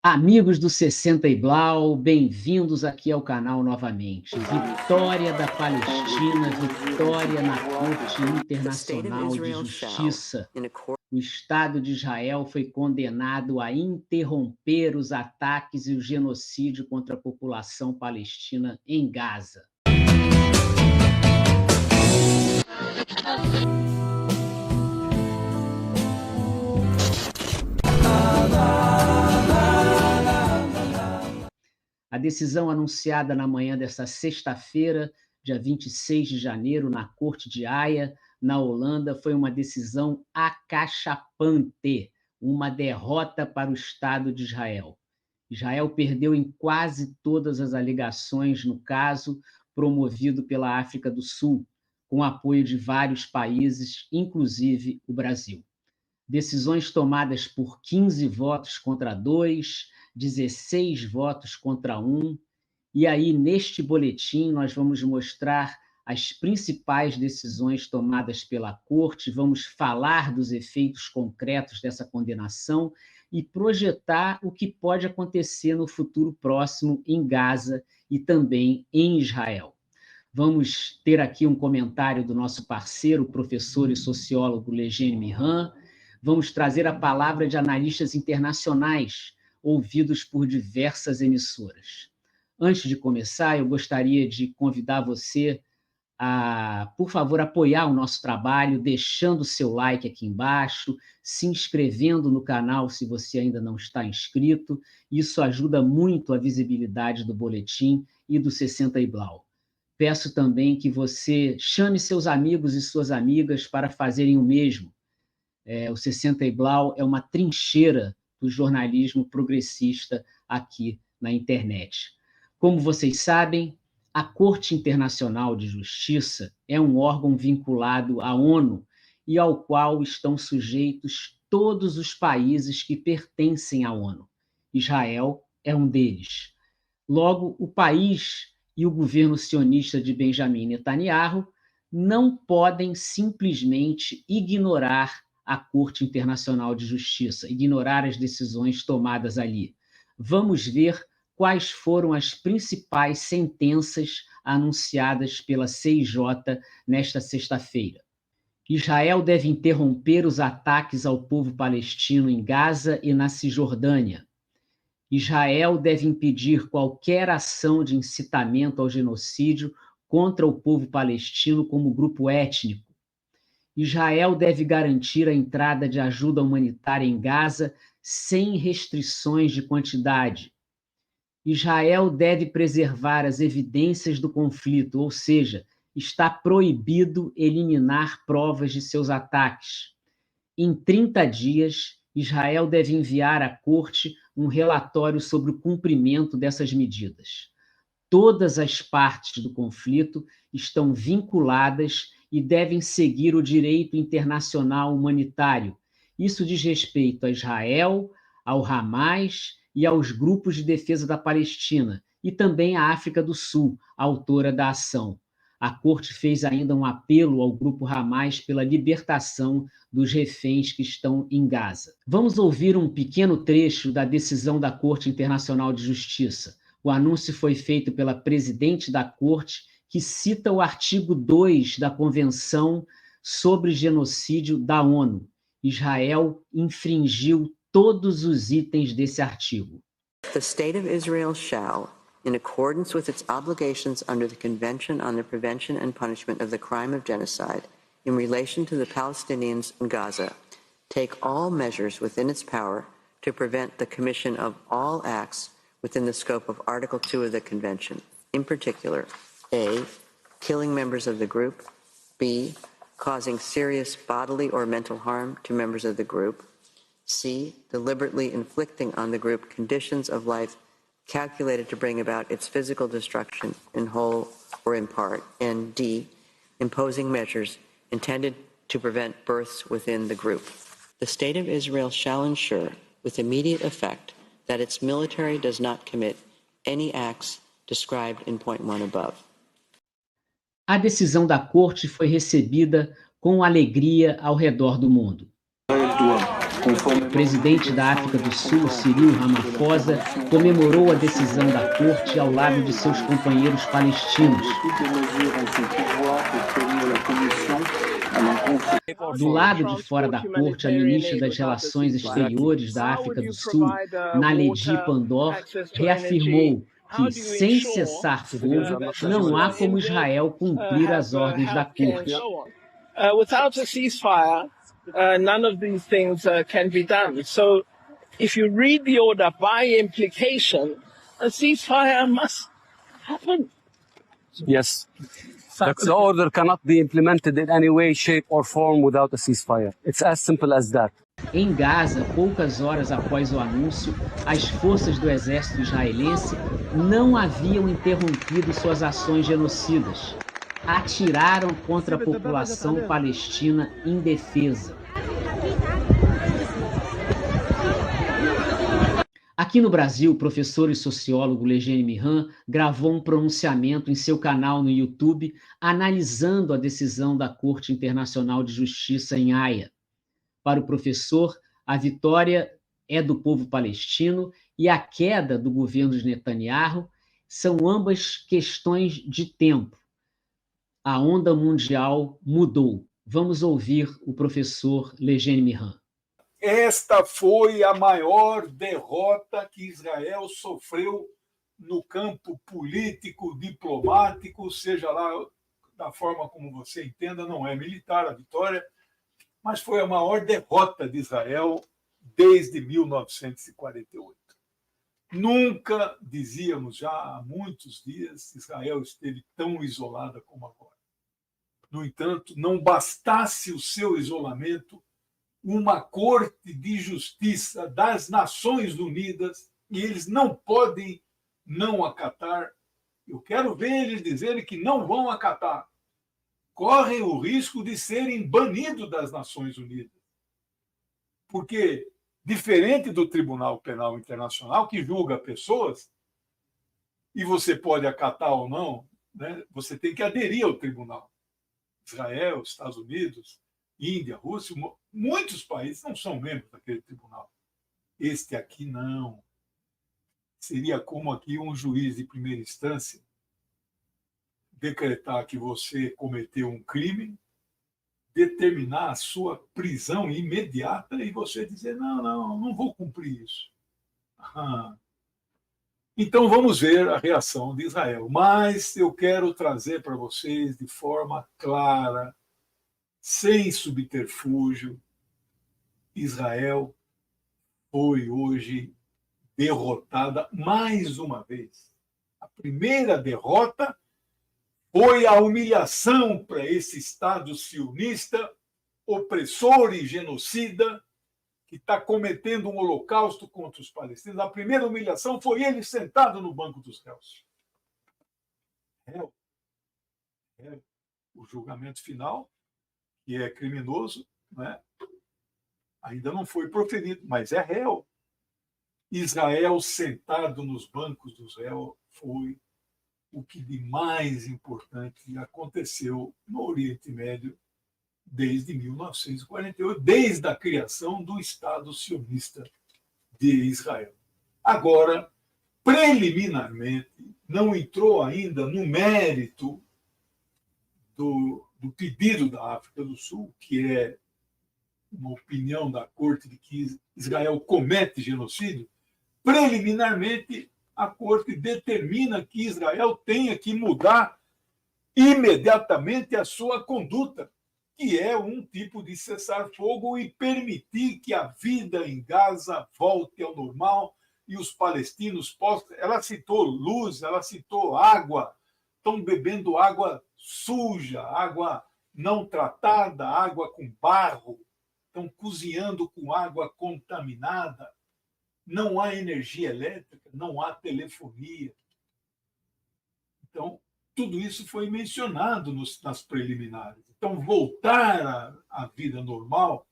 Amigos do 60 e Blau, bem-vindos aqui ao canal novamente. Vitória da Palestina, vitória na Corte Internacional de Justiça. O Estado de Israel foi condenado a interromper os ataques e o genocídio contra a população palestina em Gaza. A decisão anunciada na manhã desta sexta-feira, dia 26 de janeiro, na Corte de Haia, na Holanda, foi uma decisão acachapante, uma derrota para o Estado de Israel. Israel perdeu em quase todas as alegações no caso, promovido pela África do Sul, com apoio de vários países, inclusive o Brasil. Decisões tomadas por 15 votos contra 2, 16 votos contra 1. E aí, neste boletim, nós vamos mostrar as principais decisões tomadas pela Corte, vamos falar dos efeitos concretos dessa condenação e projetar o que pode acontecer no futuro próximo em Gaza e também em Israel. Vamos ter aqui um comentário do nosso parceiro, professor e sociólogo Legene Miran. Vamos trazer a palavra de analistas internacionais, ouvidos por diversas emissoras. Antes de começar, eu gostaria de convidar você a, por favor, apoiar o nosso trabalho, deixando o seu like aqui embaixo, se inscrevendo no canal se você ainda não está inscrito. Isso ajuda muito a visibilidade do boletim e do 60 e Blau. Peço também que você chame seus amigos e suas amigas para fazerem o mesmo. O 60 e Blau é uma trincheira do jornalismo progressista aqui na internet. Como vocês sabem, a Corte Internacional de Justiça é um órgão vinculado à ONU e ao qual estão sujeitos todos os países que pertencem à ONU. Israel é um deles. Logo, o país e o governo sionista de Benjamin Netanyahu não podem simplesmente ignorar a Corte Internacional de Justiça, ignorar as decisões tomadas ali. Vamos ver quais foram as principais sentenças anunciadas pela CIJ nesta sexta-feira. Israel deve interromper os ataques ao povo palestino em Gaza e na Cisjordânia. Israel deve impedir qualquer ação de incitamento ao genocídio contra o povo palestino como grupo étnico. Israel deve garantir a entrada de ajuda humanitária em Gaza sem restrições de quantidade. Israel deve preservar as evidências do conflito, ou seja, está proibido eliminar provas de seus ataques. Em 30 dias, Israel deve enviar à Corte um relatório sobre o cumprimento dessas medidas. Todas as partes do conflito estão vinculadas e devem seguir o direito internacional humanitário. Isso diz respeito a Israel, ao Hamas e aos grupos de defesa da Palestina, e também à África do Sul, autora da ação. A Corte fez ainda um apelo ao grupo Hamas pela libertação dos reféns que estão em Gaza. Vamos ouvir um pequeno trecho da decisão da Corte Internacional de Justiça. O anúncio foi feito pela presidente da Corte, que cita o artigo 2 da Convenção sobre Genocídio da ONU. Israel infringiu todos os itens desse artigo. The State of Israel shall, in accordance with its obligations under the Convention on the Prevention and Punishment of the Crime of Genocide in relation to the Palestinians in Gaza, take all measures within its power to prevent the commission of all acts within the scope of Article 2 of the Convention, in particular, A, killing members of the group, B, causing serious bodily or mental harm to members of the group, C, deliberately inflicting on the group conditions of life calculated to bring about its physical destruction in whole or in part, and D, imposing measures intended to prevent births within the group. The State of Israel shall ensure, with immediate effect, that its military does not commit any acts described in point 1 above. A decisão da Corte foi recebida com alegria ao redor do mundo. Conforme O presidente da África do Sul, Cyril Ramaphosa, comemorou a decisão da corte ao lado de seus companheiros palestinos. Do lado de fora da corte, a ministra das Relações Exteriores da África do Sul, Naledi Pandor, reafirmou que, sem cessar fogo, não há como Israel cumprir as ordens da corte. Without a ceasefire, none of these things can be done. So, if you read the order by implication, a ceasefire must happen. Yes. The order cannot be implemented in any way, shape or form without a ceasefire. It's as simple as that. Em Gaza, poucas horas após o anúncio, as forças do exército israelense não haviam interrompido suas ações genocidas. Atiraram contra a população palestina indefesa. Aqui no Brasil, o professor e sociólogo Legene Mihan gravou um pronunciamento em seu canal no YouTube analisando a decisão da Corte Internacional de Justiça em Haia. Para o professor, a vitória é do povo palestino e a queda do governo de Netanyahu são ambas questões de tempo. A onda mundial mudou. Vamos ouvir o professor Legene Mihan. Esta foi a maior derrota que Israel sofreu no campo político, diplomático, seja lá da forma como você entenda, não é militar a vitória, mas foi a maior derrota de Israel desde 1948. Nunca, dizíamos já há muitos dias, Israel esteve tão isolada como agora. No entanto, não bastasse o seu isolamento, uma Corte de Justiça das Nações Unidas, e eles não podem não acatar. Eu quero ver eles dizerem que não vão acatar. Correm o risco de serem banidos das Nações Unidas. Porque, diferente do Tribunal Penal Internacional, que julga pessoas, e você pode acatar ou não, né, você tem que aderir ao tribunal. Israel, Estados Unidos, Índia, Rússia, muitos países não são membros daquele tribunal. Este aqui não. Seria como aqui um juiz de primeira instância decretar que você cometeu um crime, determinar a sua prisão imediata e você dizer, não vou cumprir isso. Então vamos ver a reação de Israel. Mas eu quero trazer para vocês de forma clara, sem subterfúgio, Israel foi hoje derrotada mais uma vez. A primeira derrota foi a humilhação para esse Estado sionista, opressor e genocida, que está cometendo um holocausto contra os palestinos. A primeira humilhação foi ele sentado no banco dos réus. O julgamento final, que é criminoso, né? Ainda não foi proferido, mas é réu. Israel sentado nos bancos dos réus foi o que de mais importante aconteceu no Oriente Médio desde 1948, desde a criação do Estado sionista de Israel. Agora, preliminarmente, não entrou ainda no mérito do pedido da África do Sul, que é uma opinião da Corte de que Israel comete genocídio. Preliminarmente, a Corte determina que Israel tenha que mudar imediatamente a sua conduta, que é um tipo de cessar-fogo e permitir que a vida em Gaza volte ao normal e os palestinos possam... Ela citou luz, ela citou água, estão bebendo água suja, água não tratada, água com barro, estão cozinhando com água contaminada, não há energia elétrica, não há telefonia. Então, tudo isso foi mencionado nas preliminares. Então, voltar à vida normal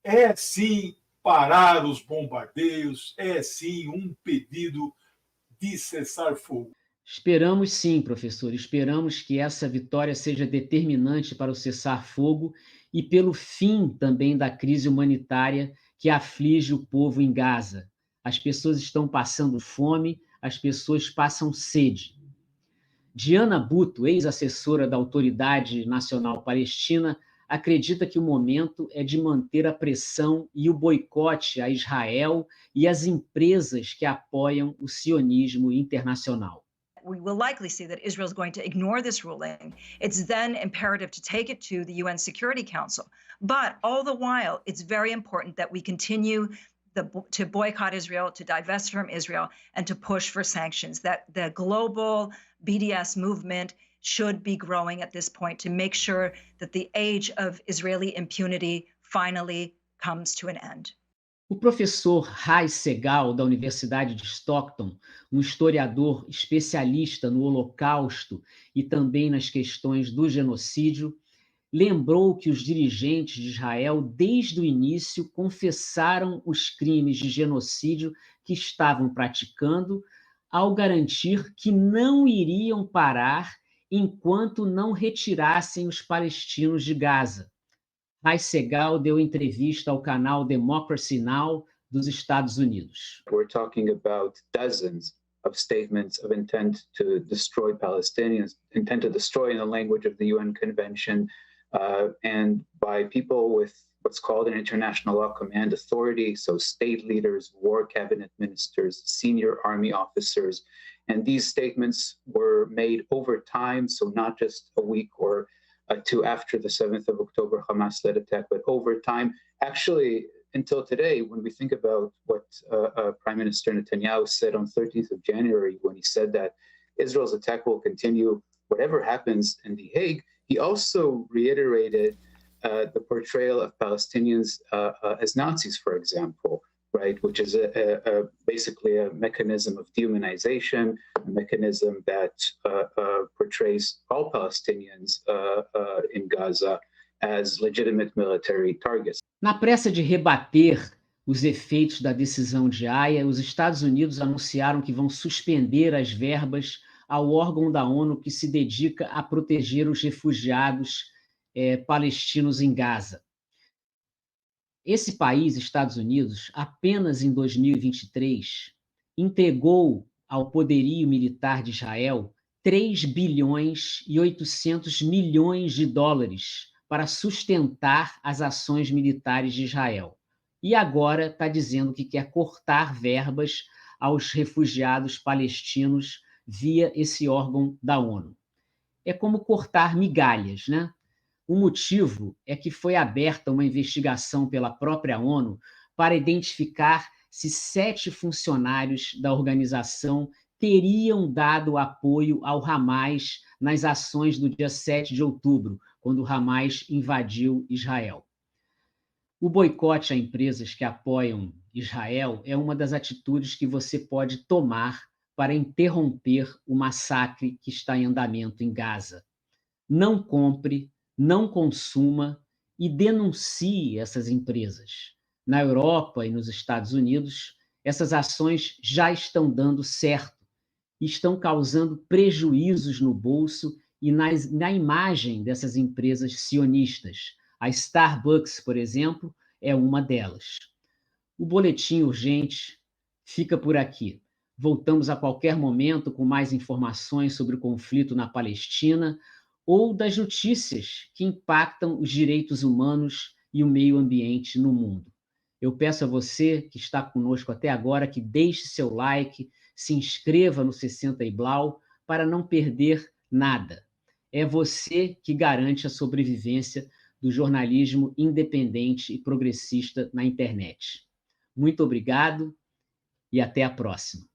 é, sim, parar os bombardeios, é, sim, um pedido de cessar-fogo. Esperamos sim, professor, esperamos que essa vitória seja determinante para o cessar-fogo e pelo fim também da crise humanitária que aflige o povo em Gaza. As pessoas estão passando fome, as pessoas passam sede. Diana Butto, ex-assessora da Autoridade Nacional Palestina, acredita que o momento é de manter a pressão e o boicote a Israel e as empresas que apoiam o sionismo internacional. We will likely see that Israel is going to ignore this ruling. It's then imperative to take it to the UN Security Council. But all the while, it's very important that we continue to boycott Israel, to divest from Israel, and to push for sanctions, that the global BDS movement should be growing at this point to make sure that the age of Israeli impunity finally comes to an end. O professor Rai Segal, da Universidade de Stockton, um historiador especialista no Holocausto e também nas questões do genocídio, lembrou que os dirigentes de Israel, desde o início, confessaram os crimes de genocídio que estavam praticando, ao garantir que não iriam parar enquanto não retirassem os palestinos de Gaza. Rai Segal deu entrevista ao canal Democracy Now! Dos Estados Unidos. We're talking about dozens of statements of intent to destroy Palestinians, intent to destroy in the language of the UN Convention, and by people with what's called an international law command authority, so state leaders, war cabinet ministers, senior army officers. And these statements were made over time, so not just a week or two after the 7th of October Hamas-led attack, but over time, actually until today, when we think about what Prime Minister Netanyahu said on 13th of January, when he said that Israel's attack will continue whatever happens in The Hague, he also reiterated the portrayal of Palestinians as Nazis, for example, right, which is basically a mechanism of dehumanization, a mechanism that portrays all Palestinians in Gaza as legitimate military targets. Na pressa de rebater os efeitos da decisão de Haia, os Estados Unidos anunciaram que vão suspender as verbas ao órgão da ONU que se dedica a proteger os refugiados palestinos em Gaza. Esse país, Estados Unidos, apenas em 2023, entregou ao poderio militar de Israel 3 bilhões e 800 milhões de dólares para sustentar as ações militares de Israel. E agora está dizendo que quer cortar verbas aos refugiados palestinos via esse órgão da ONU. É como cortar migalhas, né? O motivo é que foi aberta uma investigação pela própria ONU para identificar se 7 funcionários da organização teriam dado apoio ao Hamas nas ações do dia 7 de outubro, quando o Hamas invadiu Israel. O boicote a empresas que apoiam Israel é uma das atitudes que você pode tomar para interromper o massacre que está em andamento em Gaza. Não compre, não consuma e denuncie essas empresas. Na Europa e nos Estados Unidos, essas ações já estão dando certo e estão causando prejuízos no bolso e na imagem dessas empresas sionistas. A Starbucks, por exemplo, é uma delas. O Boletim Urgente fica por aqui. Voltamos a qualquer momento com mais informações sobre o conflito na Palestina ou das notícias que impactam os direitos humanos e o meio ambiente no mundo. Eu peço a você que está conosco até agora que deixe seu like, se inscreva no 60 e Blau para não perder nada. É você que garante a sobrevivência do jornalismo independente e progressista na internet. Muito obrigado e até a próxima.